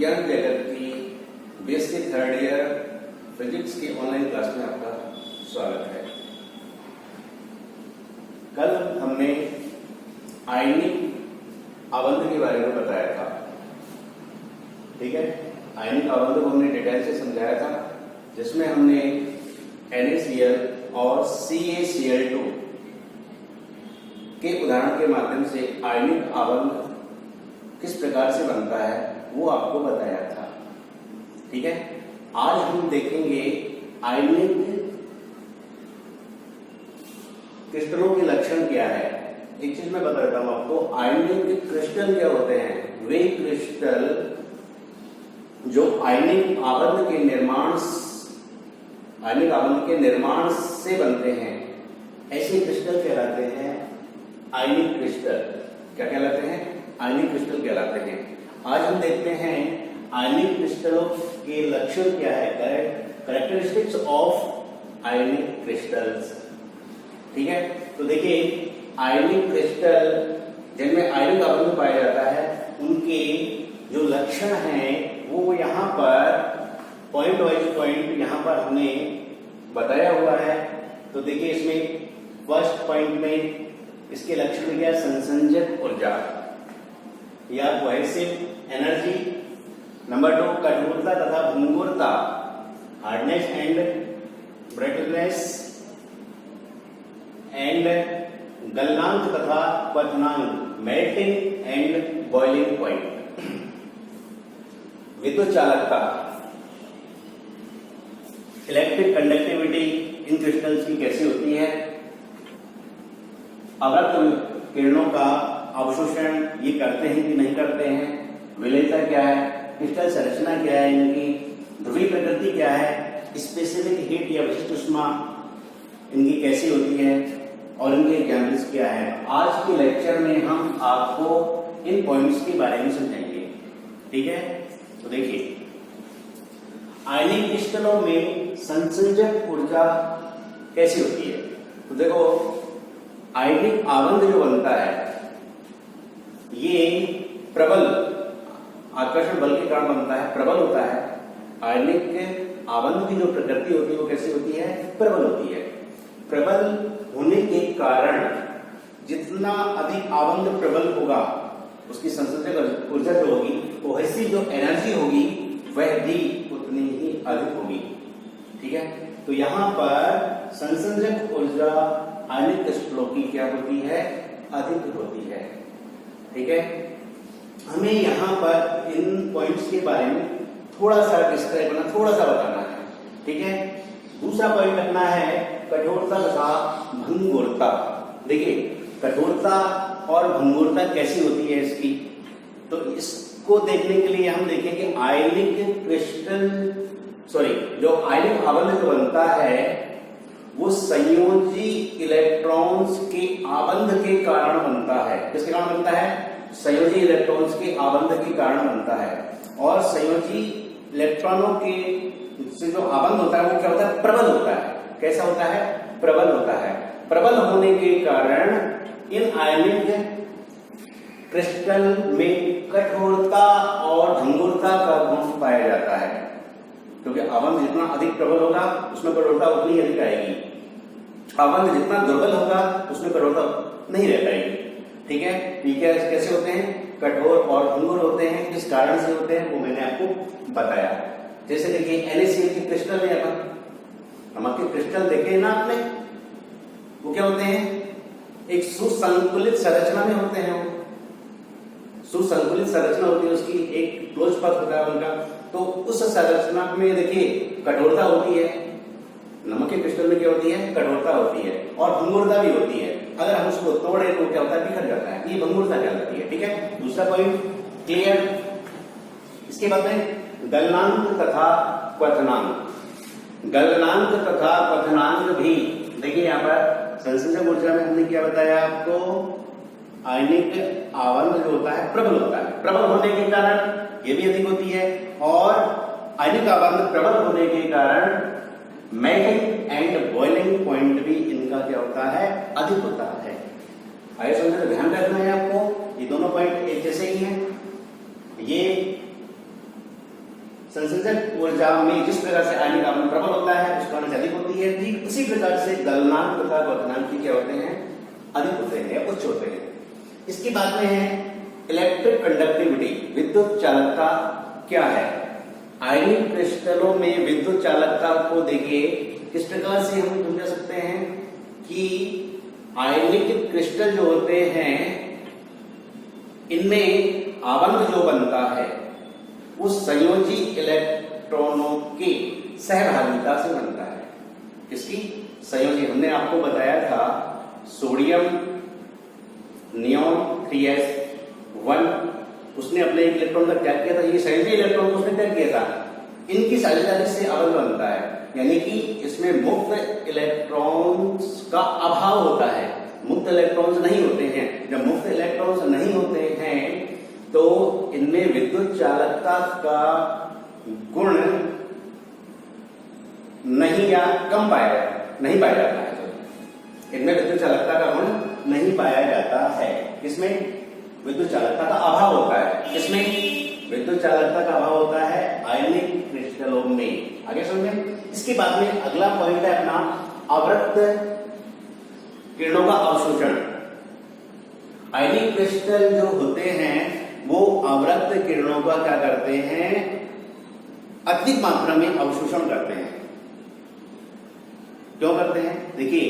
विज्ञान जगत की बीएससी थर्ड ईयर फिजिक्स की ऑनलाइन क्लास में आपका स्वागत है। कल हमने आयनिक आबंध के बारे में बताया था, ठीक है। आयनिक आबंध को हमने डिटेल से समझाया था, जिसमें हमने NaCl और CaCl2 के उदाहरण के माध्यम से आयनिक आबंध किस प्रकार से बनता है वो आपको बताया था, ठीक है। आज हम देखेंगे आयनिक क्रिस्टलों के लक्षण क्या है। एक चीज मैं बता देता हूं आपको, आयनिक क्रिस्टल क्या होते हैं। वे क्रिस्टल जो आयनिक आबंध के निर्माण से बनते हैं, ऐसे क्रिस्टल कहलाते हैं आयनिक क्रिस्टल। क्या कहलाते हैं? आयनिक क्रिस्टल कहलाते हैं। आज हम देखते हैं आयनिक क्रिस्टलों के लक्षण क्या है, कैरेक्टरिस्टिक्स ऑफ आयनिक क्रिस्टल्स, ठीक है। तो देखिए, आयनिक क्रिस्टल जिनमें आयनिक आबंध पाया जाता है, उनके जो लक्षण हैं वो यहाँ पर पॉइंट वाइज पॉइंट यहाँ पर हमने बताया हुआ है। तो देखिए, इसमें फर्स्ट पॉइंट में इसके लक्षण क्या है, संसंजक ऊर्जा या कोहेसिव एनर्जी। नंबर 2, कठोरता तथा भंगुरता, हार्डनेस एंड ब्रिटलनेस एंड गलनांक तथा क्वथनांक, मेल्टिंग एंड बॉइलिंग पॉइंट। विद्युत चालकता, इलेक्ट्रिक कंडक्टिविटी इन क्रिस्टल्स की कैसी होती है, अवरक्त किरणों का अवशोषण ये करते हैं कि नहीं करते हैं, विलेयता क्या है, क्रिस्टल संरचना क्या है, इनकी ध्रुवीय प्रकृति क्या है, स्पेसिफिक हीट या विशिष्ट ऊष्मा इनकी कैसी होती है और इनके एग्जाम्पल्स क्या है। आज के लेक्चर में हम आपको इन पॉइंट्स के बारे में समझाएंगे, ठीक है। तो देखिए, आयनिक क्रिस्टलों में संसंजक ऊर्जा कैसी होती है। तो देखो, आयनिक आबंध जो बनता है ये प्रबल आकर्षण बल के कारण बनता है, प्रबल होता है। आयनिक आबंध की जो प्रकृति होती है वो कैसी होती है, प्रबल होती है। प्रबल होने के कारण जितना अधिक आबंध प्रबल होगा, उसकी संसंजक ऊर्जा जो होगी, कोहेसिव जो एनर्जी होगी, वह भी उतनी ही अधिक होगी, ठीक है। तो यहाँ पर संसंजक ऊर्जा आयनिक क्रिस्टलों की क्या होती है, अधिक होती है, ठीक है। हमें यहाँ पर इन पॉइंट्स के बारे में थोड़ा सा डिस्क्राइब करना, थोड़ा सा बताना है, ठीक है। दूसरा पॉइंट रखना है कठोरता तथा भंगुरता। देखिए, कठोरता और भंगुरता कैसी होती है इसकी, तो इसको देखने के लिए हम देखेंगे आयनिक क्रिस्टल जो आयनिक आबंध जो बनता है वो संयोजी इलेक्ट्रॉन्स के आबंध के कारण बनता है। किसके कारण बनता है? संयोजी इलेक्ट्रॉन्स के आबंध के कारण बनता है। और संयोजी इलेक्ट्रॉनों के से जो आबंध होता है वो क्या होता है, प्रबल होता है। कैसा होता है? प्रबल होता है। प्रबल होने के कारण इन आयनिक क्रिस्टल में कठोरता और भंगुरता का गुण पाया जाता है, क्योंकि आबंध जितना अधिक प्रबल होगा उसमें कठोरता उतनी अधिक आएगी। आबंध जितना दुर्बल होगा उसमें कठोरता नहीं रह पाएगी, ठीक है। ये कैसे होते हैं? कठोर और भंगुर होते हैं। किस कारण से होते हैं वो मैंने आपको बताया। जैसे देखिए, NaCl के क्रिस्टल है, नमक के क्रिस्टल देखे ना आपने, वो क्या होते हैं, एक सुसंकुलित संरचना में होते हैं। वो सुसंकुलित संरचना होती है उसकी, एक क्लोज पथ होता है उनका। तो उस संरचना में देखिए कठोरता होती है। नमक के क्रिस्टल में क्या होती है? कठोरता होती है और भंगुरता भी होती है। अगर हम उसको तोड़े तो क्या होता है? बिखर जाता है। ये भंगुरता कहलाती है, ठीक है। दूसरा पॉइंट क्लियर। इसके बाद में गलनांक तथा क्वथनांक। गलनांक तथा क्वथनांक भी देखिए, यहाँ पर संसंजक ऊर्जा में हमने क्या बताया आपको, आयनिक आबंध जो होता है प्रबल होता है। प्रबल होने के कारण ये भी अधिक होती है, और आयनिक आबंध प्रबल होने के कारण मेल्टिंग एंड बॉइलिंग पॉइंट भी इनका क्या होता है? अधिक होता है। आइए समझे, ध्यान रखना है आपको, ये दोनों पॉइंट एक जैसे ही हैं। ये संसर्जक ऊर्जा में जिस प्रकार से आयनिक आवरण प्रबल होता है उसका ऊर्जा अधिक होती है, ठीक उसी प्रकार से गलनांक तथा वर्धनांक की क्या होते हैं, अधिक होते हैं, उच्च होते हैं। इसके बाद में है इलेक्ट्रिक कंडक्टिविटी, विद्युत चालकता क्या है। आयनिक क्रिस्टलों में विद्युत चालकता को देखिए किस प्रकार से हम समझा सकते हैं कि आयनिक क्रिस्टल जो होते हैं इनमें आबंध जो बनता है उस संयोजी इलेक्ट्रॉनों के सहभागिता से बनता है। किसकी संयोजी, हमने आपको बताया था सोडियम नियॉन 3s1 उसने अपने एक इलेक्ट्रॉन का त्याग किया था, ये संयोजी इलेक्ट्रॉन उसने त्याग किया था, इनकी साझेदारी से आबंध बनता है, यानी कि इसमें मुक्त इलेक्ट्रॉन्स का अभाव होता है, मुक्त इलेक्ट्रॉन्स नहीं होते हैं। जब मुक्त इलेक्ट्रॉन्स नहीं होते हैं तो इनमें विद्युत चालकता का गुण नहीं या कम नहीं पाया जाता है, इनमें विद्युत चालकता का गुण नहीं पाया जाता है। इसमें विद्युत चालकता का अभाव होता है, इसमें विद्युत चालकता का अभाव होता है आयनिक क्रिस्टलों में। आगे समझे। इसके बाद में अगला पॉइंट है अपना अवरक्त किरणों का अवशोषण। आयनिक क्रिस्टल जो होते हैं वो अवरक्त किरणों का क्या करते हैं, अधिक मात्रा में अवशोषण करते हैं। क्यों करते हैं, देखिए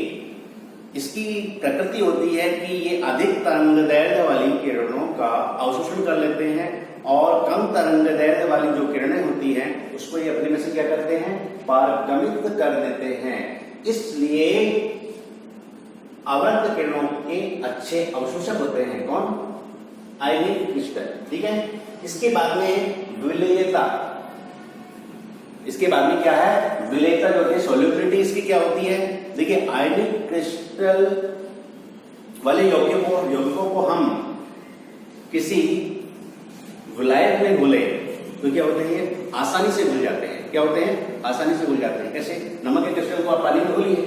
इसकी प्रकृति होती है कि ये अधिक तरंगदैर्घ्य वाली किरणों का अवशोषण कर लेते हैं और कम तरंगदैर्घ्य वाली जो किरणें होती हैं उसको ये अपने में से क्या करते हैं, पारगमित कर देते हैं। इसलिए अवरक्त किरणों के अच्छे अवशोषक होते हैं कौन, आयनिक क्रिस्टल। ठीक है। इसके बाद में विलेयता, इसके बाद में क्या है, विलेयता जो है सोल्यूबिलिटी इसकी क्या होती है। देखिए आयनिक क्रिस्टल वाले यौगिकों को हम किसी विलायक में घुले तो क्या होते हैं, आसानी से घुल जाते हैं। क्या होते हैं, आसानी से घुल जाते हैं। कैसे, नमक के क्रिस्टल को आप पानी में घुलिए,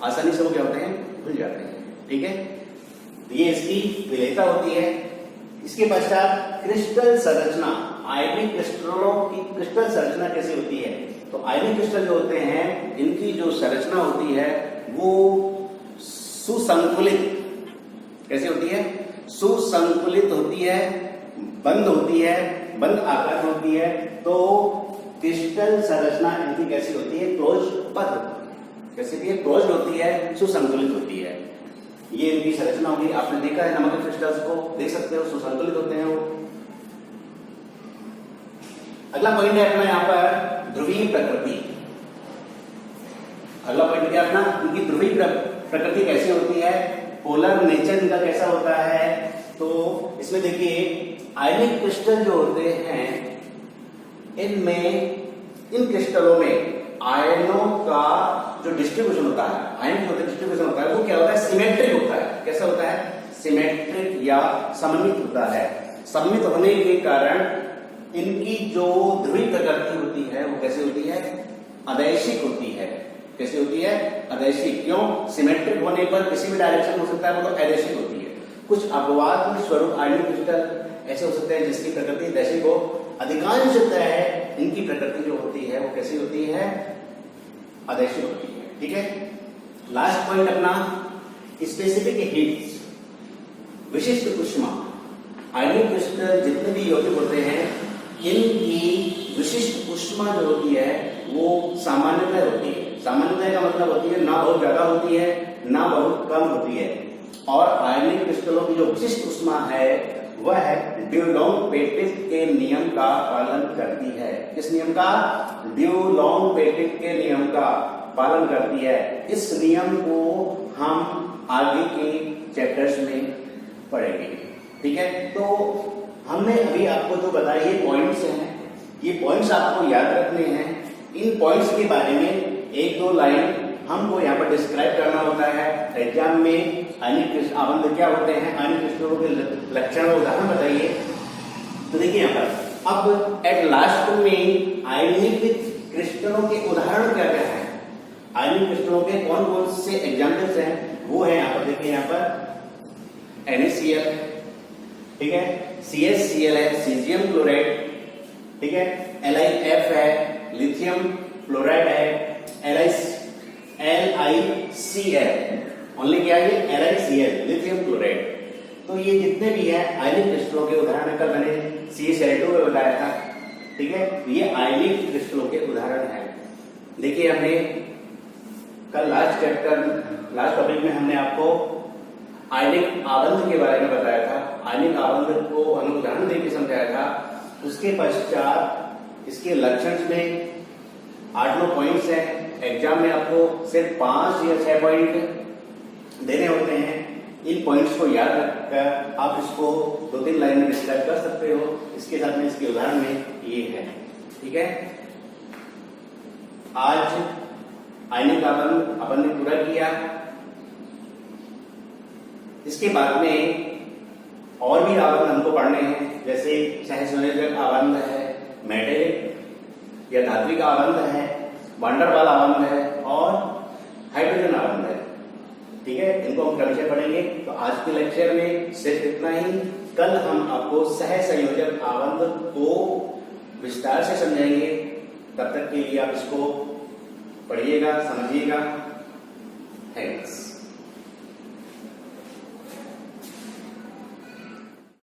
आसानी से वो क्या होते हैं, घुल जाते हैं। ठीक है, तो ये इसकी विलेयता होती है। इसके पश्चात क्रिस्टल संरचना, आयनिक क्रिस्टलों की क्रिस्टल संरचना कैसे होती है। तो आयनिक क्रिस्टल जो होते हैं इनकी जो संरचना होती है वो सुसंकुलित, कैसे होती है, सुसंकुलित होती है, बंद होती है, बंद आकार होती है। तो क्रिस्टल संरचना इनकी कैसी होती है, क्लोज बंद, कैसी होती है, क्लोज होती है, सुसंकुलित होती है। ये इनकी संरचना होगी। आपने देखा है नमक के क्रिस्टल्स को, देख सकते हो सुसंतुलित होते हैं वो। अगला पॉइंट है अपना यहाँ पर ध्रुवीय प्रकृति। अगला पॉइंट क्या अपना, इनकी ध्रुवीय प्रकृति कैसी होती है, पोलर नेचर इनका कैसा होता है। तो इसमें देखिए आयनिक क्रिस्टल जो होते हैं इनमें, इन क्रिस्टलों में आयनों का जो डिस्ट्रीब्यूशन होता है, आयन जो डिस्ट्रीब्यूशन होता है वो क्या होता है, सिमेट्रिक होता है। कैसा होता है, सिमेट्रिक या समन्वित होता है। समन्वित होने के कारण इनकी जो ध्रुवीय प्रकृति होती है वो कैसे होती है, अदैशिक होती है। कैसे होती है, अदैशिक। क्यों, सिमेट्रिक होने पर किसी भी डायरेक्शन हो सकता है, वो तो अदैशिक होती है। कुछ अपवाद स्वरूप आयनिक क्रिस्टल ऐसे हो सकते हैं जिसकी प्रकृति दैशिक हो। अधिकांशतः इनकी प्रकृति जो होती है वो कैसी होती है, अदैशिक होती है। ठीक है। लास्ट पॉइंट अपना स्पेसिफिक हीट, विशिष्ट ऊष्मा। आयनिक क्रिस्टल जितने भी यौगिक होते हैं इनकी विशिष्ट ऊष्मा जो होती है वो सामान्यतः होती है। सामान्यतः का मतलब होती है ना बहुत ज्यादा होती है ना बहुत कम होती है। और आयनिक क्रिस्टलों की जो विशिष्ट ऊष्मा है वह ड्यूलॉन्ग-पेटिट के नियम का पालन करती है। किस नियम का, ड्यूलॉन्ग-पेटिट के नियम का पालन करती है। इस नियम को हम आगे के चैप्टर्स में पढ़ेंगे। ठीक है। तो हमने अभी आपको जो बताया ये पॉइंट्स हैं, ये पॉइंट्स आपको याद रखने हैं। इन पॉइंट्स के बारे में एक दो लाइन हमको यहाँ पर डिस्क्राइब करना होता है एग्जाम में। आयनिक आबंध क्या होते हैं, आयनिक क्रिस्टलों के लक्षण और उदाहरण बताइए। तो देखिए यहाँ पर अब एट लास्ट में आयनिक क्रिस्टलों के उदाहरण क्या क्या है, आयनिक क्रिस्टलों के कौन कौन से एग्जाम्पल्स हैं वो है यहाँ पर। देखिए यहाँ पर NaCl, ठीक है, CaCl है, सीजियम क्लोराइड, ठीक है, LiF है, लिथियम फ्लोराइड है, LiCl, ओनली क्या है ये LiCl, लिथियम क्लोराइड। तो ये जितने भी हैं आयनिक क्रिस्टलों के उदाहरण, कल मैंने CaCl2 में बताया था, ठीक है। ये आयनिक क्रिस्टलों के उदाहरण हैं। देखिए हमने कल लास्ट टॉपिक में हमने आपको आयनिक आबंध के बारे में बताया था, आयनिक आबंध को हमने उदाहरण देकर समझाया था। उसके पश्चात इसके लक्षण में 8-9 पॉइंट्स हैं। एग्जाम में आपको सिर्फ 5 या 6 पॉइंट देने होते हैं। इन पॉइंट्स को याद रखकर आप इसको 2-3 लाइन में डिस्क्राइब कर सकते हो। इसके साथ में इसके उदाहरण में ये है, ठीक है। आज आयनिक आबंध अपन ने पूरा किया। इसके बाद में और भी आबंध हमको पढ़ने हैं, जैसे सहसंयोजक आबंध है, मेटेलिक या धात्विक आबंध है, वांडरवाल आबंध है और हाइड्रोजन आबंध है, ठीक है। इनको हम क्रमशः पढ़ेंगे। तो आज के लेक्चर में सिर्फ इतना ही। कल हम आपको सहसंयोजक आबंध को विस्तार से समझाएंगे। तब तक के लिए आप इसको पढ़िएगा, समझिएगा। थैंक्स।